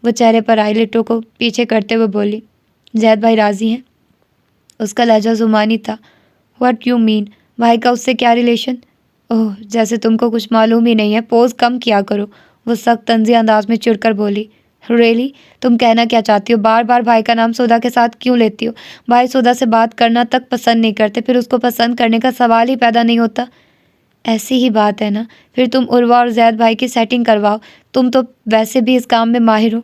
وہ چہرے پر آئی لٹوں کو پیچھے کرتے ہوئے بولی، زید بھائی راضی ہیں؟ اس کا لہجہ زمانی تھا۔ What you mean? بھائی کا اس سے کیا ریلیشن؟ اوہ، جیسے تم کو کچھ معلوم ہی نہیں ہے، پوز کم کیا کرو، وہ سخت طنزی انداز میں چڑھ کر بولی۔ ریلی؟ تم کہنا کیا چاہتی ہو؟ بار بار بھائی کا نام سودا کے ساتھ کیوں لیتی ہو؟ بھائی سودا سے بات کرنا تک پسند نہیں کرتے، پھر اس کو پسند کرنے کا سوال ہی پیدا نہیں ہوتا۔ ایسی ہی بات ہے نا، پھر تم عروہ اور زید بھائی کی سیٹنگ کرواؤ، تم تو ویسے بھی اس کام میں ماہر ہو۔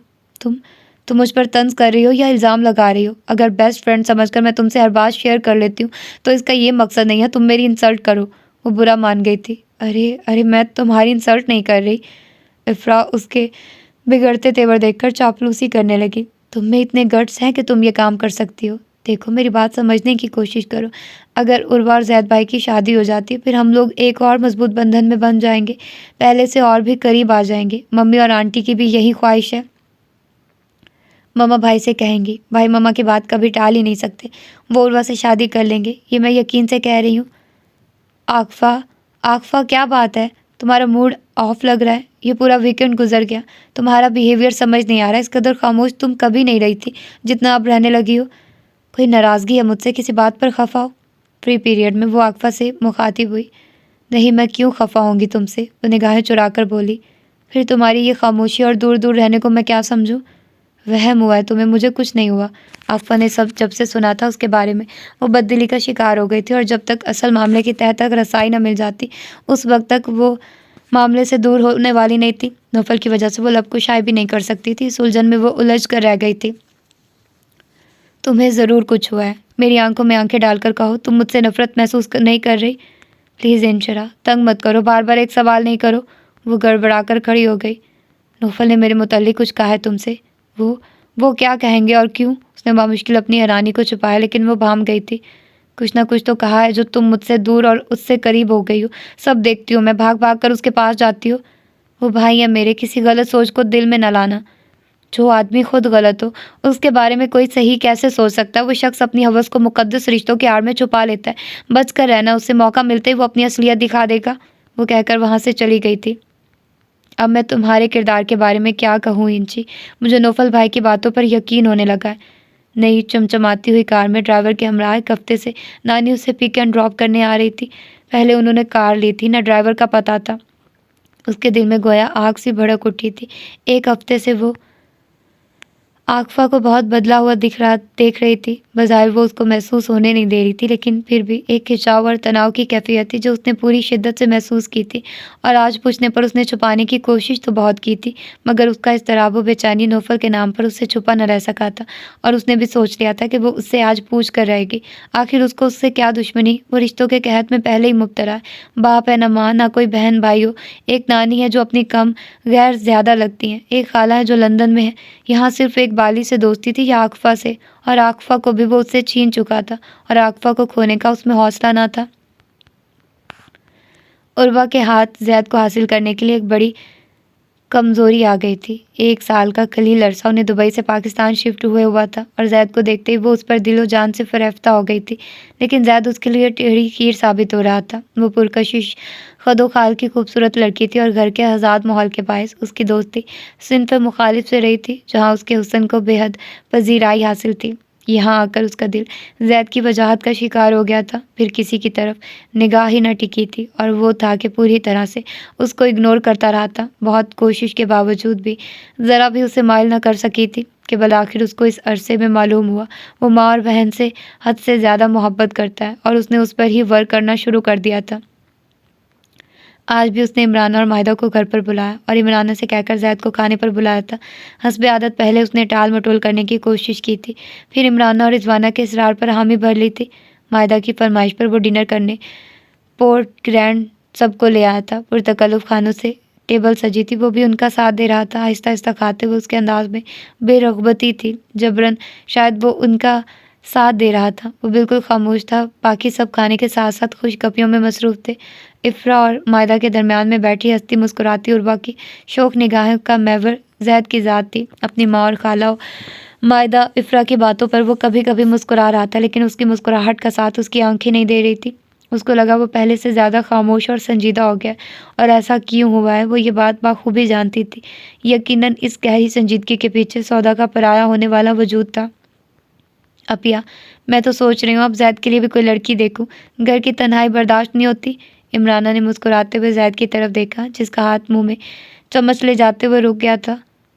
تم مجھ پر طنز کر رہی ہو یا الزام لگا رہی ہو؟ اگر بیسٹ فرینڈ سمجھ کر میں تم سے ہر بات شیئر کر لیتی ہوں تو اس کا یہ مقصد نہیں ہے تم میری انسلٹ کرو۔ وہ برا مان گئی تھی۔ ارے میں تمہاری انسلٹ نہیں کر رہی۔ افرا اس کے بگڑتے تیور دیکھ کر چاپلوسی کرنے لگی۔ تم میں اتنے گٹس ہیں کہ تم یہ کام کر سکتی ہو؟ دیکھو میری بات سمجھنے کی کوشش کرو، اگر عروہ اور زید بھائی کی شادی ہو جاتی ہے پھر ہم لوگ ایک اور مضبوط بندھن میں بن جائیں گے، پہلے سے اور بھی قریب آ جائیں گے۔ ممی اور آنٹی کی بھی یہی خواہش ہے۔ مما بھائی سے کہیں گی، بھائی مما کی بات کبھی ٹال ہی نہیں سکتے، وہ عروہ سے شادی کر لیں گے، یہ میں یقین سے کہہ رہی ہوں۔ عاقفہ کیا بات ہے؟ تمہارا موڈ آف لگ رہا ہے؟ یہ پورا ویکنڈ گزر گیا، تمہارا بیہیویئر سمجھ نہیں آ رہا، اس قدر خاموش تم کبھی نہیں رہی تھی جتنا اب رہنے لگی ہو۔ کوئی ناراضگی ہے مجھ سے؟ کسی بات پر خفا ہو؟ فری پیریڈ میں وہ عاقفہ سے مخاطب ہوئی۔ نہیں، میں کیوں خفا ہوں گی تم سے؟ وہ نگاہیں چرا کر بولی۔ پھر تمہاری یہ خاموشی اور دور دور رہنے کو میں کیا سمجھوں؟ وہم ہوا ہے تمہیں، مجھے کچھ نہیں ہوا۔ عاقفہ نے سب جب سے سنا تھا اس کے بارے میں وہ بددلی کا شکار ہو گئی تھی، اور جب تک اصل معاملے کی تہہ تک رسائی نہ مل جاتی اس وقت تک وہ معاملے سے دور ہونے والی نہیں تھی۔ نوفل کی وجہ سے وہ لب کشائی بھی نہیں کر سکتی تھی، اس الجھن میں وہ الجھ کر رہ گئی تھی۔ تمہیں ضرور کچھ ہوا ہے، میری آنکھوں میں آنکھیں ڈال کر کہو، تم مجھ سے نفرت محسوس نہیں کر رہی؟ پلیز انشرا، تنگ مت کرو، بار بار ایک سوال نہیں کرو۔ وہ گڑبڑا کر کھڑی ہو گئی۔ نوفل نے میرے متعلق کچھ کہا ہے تم سے؟ وہ کیا کہیں گے اور کیوں؟ اس نے بامشکل اپنی حیرانی کو چھپایا، لیکن وہ بھام گئی تھی۔ کچھ نہ کچھ تو کہا ہے جو تم مجھ سے دور اور اس سے قریب ہو گئی ہو، سب دیکھتی ہو، میں بھاگ بھاگ کر اس کے پاس جاتی ہوں۔ وہ بھائی ہے میرے، کسی غلط سوچ کو دل میں نہ لانا۔ جو آدمی خود غلط ہو اس کے بارے میں کوئی صحیح کیسے سوچ سکتا ہے؟ وہ شخص اپنی حوث کو مقدس رشتوں کی آڑ میں چھپا لیتا ہے، بچ کر رہنا، اس سے موقع ملتے ہی وہ اپنی اصلیت دکھا دے گا۔ وہ کہہ کر وہاں سے چلی گئی تھی۔ اب میں تمہارے کردار کے بارے میں کیا کہوں انچی، مجھے نوفل بھائی کی باتوں پر یقین ہونے لگا ہے۔ نئی چمچماتی ہوئی کار میں ڈرائیور کے ہمراہ ایک ہفتے سے نانی اسے پک اینڈ ڈراپ کرنے آ رہی تھی۔ پہلے انہوں نے کار لی تھی، نہ ڈرائیور کا پتہ تھا۔ اس کے دل میں گویا آگ سی بھڑک اٹھی تھی۔ ایک ہفتے سے وہ عاقفہ کو بہت بدلا ہوا دیکھ رہی تھی۔ بظاہر وہ اس کو محسوس ہونے نہیں دے رہی تھی، لیکن پھر بھی ایک کھنچاؤ اور تناؤ کی کیفیت تھی جو اس نے پوری شدت سے محسوس کی تھی، اور آج پوچھنے پر اس نے چھپانے کی کوشش تو بہت کی تھی، مگر اس کا اضطراب و بے چینی نوفل کے نام پر اس سے چھپا نہ رہ سکا تھا، اور اس نے بھی سوچ لیا تھا کہ وہ اس سے آج پوچھ کر رہے گی۔ آخر اس کو اس سے کیا دشمنی؟ وہ رشتوں کے قحط میں پہلے ہی مبتلا ہے، باپ ہے نہ ماں، نہ کوئی بہن بھائی ہو، ایک نانی ہے جو اپنی کم غیر زیادہ لگتی ہیں، ایک خالہ ہے جو لندن میں ہے، یہاں صرف ایک بالی سے دوستی تھی یا عاقفہ سے، اور عاقفہ کو بھی وہ اس سے چھین چکا تھا، اور عاقفہ کو کھونے کا اس میں حوصلہ نہ تھا۔ عروہ کے ہاتھ زید کو حاصل کرنے کے لیے ایک بڑی کمزوری آ گئی تھی۔ 1 سال کا قلیل عرصہ انہیں دبئی سے پاکستان شفٹ ہوئے ہوا تھا، اور زید کو دیکھتے ہی وہ اس پر دل و جان سے فریفتہ ہو گئی تھی، لیکن زید اس کے لیے ٹیڑھی کھیر ثابت ہو رہا تھا۔ وہ پرکشش خد و خال کی خوبصورت لڑکی تھی، اور گھر کے آزاد ماحول کے باعث اس کی دوستی صنف مخالف سے رہی تھی، جہاں اس کے حسن کو بے حد پذیرائی حاصل تھی۔ یہاں آ کر اس کا دل زید کی وجاہت کا شکار ہو گیا تھا۔ پھر کسی کی طرف نگاہ ہی نہ ٹکی تھی اور وہ تھا کہ پوری طرح سے اس کو اگنور کرتا رہا تھا۔ بہت کوشش کے باوجود بھی ذرا بھی اسے مائل نہ کر سکی تھی کہ بالآخر اس کو اس عرصے میں معلوم ہوا وہ ماں اور بہن سے حد سے زیادہ محبت کرتا ہے اور اس نے اس پر ہی ورک کرنا شروع کر دیا تھا۔ آج بھی اس نے عمرانہ اور ماہدہ کو گھر پر بلایا اور عمرانہ سے کہہ کر زید کو کھانے پر بلایا تھا۔ حسب عادت پہلے اس نے ٹال مٹول کرنے کی کوشش کی تھی، پھر عمرانہ اور رضوانہ کے اصرار پر حامی بھر لی تھی۔ ماہدہ کی فرمائش پر وہ ڈنر کرنے پورٹ گرینڈ سب کو لے آیا تھا۔ پرتکلف کھانوں سے ٹیبل سجی تھی، وہ بھی ان کا ساتھ دے رہا تھا۔ آہستہ آہستہ کھاتے ہوئے اس کے انداز میں بے رغبتی تھی، جبراً شاید وہ ان کا ساتھ دے رہا تھا۔ وہ بالکل خاموش تھا، باقی سب کھانے کے ساتھ ساتھ خوش گپیوں میں مصروف تھے۔ افرا اور مائدہ کے درمیان میں بیٹھی ہستی مسکراتی عربا کی شوق نگاہوں کا محور زید کی ذات تھی۔ اپنی ماں اور خالہ مائدہ افرا کی باتوں پر وہ کبھی کبھی مسکرا رہا تھا، لیکن اس کی مسکراہٹ کا ساتھ اس کی آنکھیں نہیں دے رہی تھی۔ اس کو لگا وہ پہلے سے زیادہ خاموش اور سنجیدہ ہو گیا، اور ایسا کیوں ہوا ہے وہ یہ بات بخوبی جانتی تھی۔ یقیناً اس گہری سنجیدگی کے پیچھے سودا کا پرایا ہونے والا وجود تھا۔ اپیا، میں تو سوچ رہی ہوں اب زید کے لیے بھی کوئی لڑکی دیکھوں، گھر کی تنہائی برداشت نہیں ہوتی۔ عمرانہ نے مسکراتے ہوئے زید کی طرف دیکھا، جس کا ہاتھ منہ میں چمچ لے جاتے ہوئے رک گیا تھا۔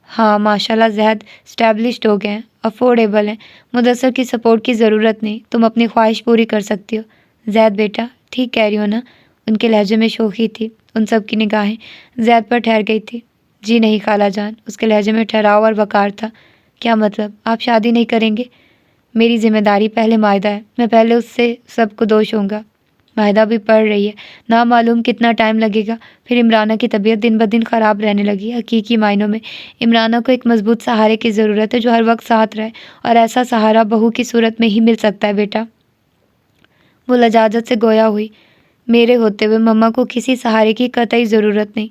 ہاں ماشاءاللہ زید اسٹیبلشڈ ہو گئے ہیں، افورڈیبل ہیں، مدثر کی سپورٹ کی ضرورت نہیں، تم اپنی خواہش پوری کر سکتی ہو۔ زید بیٹا ٹھیک کہہ رہی ہو نا؟ ان کے لہجے میں شوخی تھی۔ ان سب کی نگاہیں زید پر ٹھہر گئی تھی۔ جی نہیں خالہ جان، اس کے لہجے میں ٹھہراؤ اور وقار تھا۔ کیا مطلب؟ آپ شادی نہیں کریں گے؟ میری ذمہ داری پہلے مائدہ ہے، میں پہلے اس سے سب کو دوش ہوں گا۔ مائدہ بھی پڑھ رہی ہے، نہ معلوم کتنا ٹائم لگے گا۔ پھر عمرانہ کی طبیعت دن بدن خراب رہنے لگی۔ حقیقی معنوں میں عمرانہ کو ایک مضبوط سہارے کی ضرورت ہے جو ہر وقت ساتھ رہے، اور ایسا سہارا بہو کی صورت میں ہی مل سکتا ہے بیٹا۔ وہ لجاجت سے گویا ہوئی، میرے ہوتے ہوئے مما کو کسی سہارے کی قطعی ضرورت نہیں۔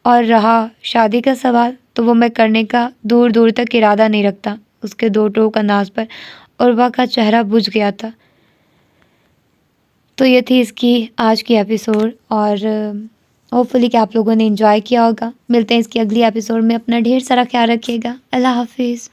اور رہا شادی کا سوال، تو وہ میں کرنے کا دور دور تک ارادہ نہیں رکھتا۔ اس کے دو ٹوک انداز پر عربا کا چہرہ بجھ گیا تھا۔ تو یہ تھی اس کی آج کی ایپیسوڈ، اور ہوپ فلی کہ آپ لوگوں نے انجوائے کیا ہوگا۔ ملتے ہیں اس کی اگلی ایپیسوڈ میں، اپنا ڈھیر سارا خیال رکھیے گا۔ اللہ حافظ۔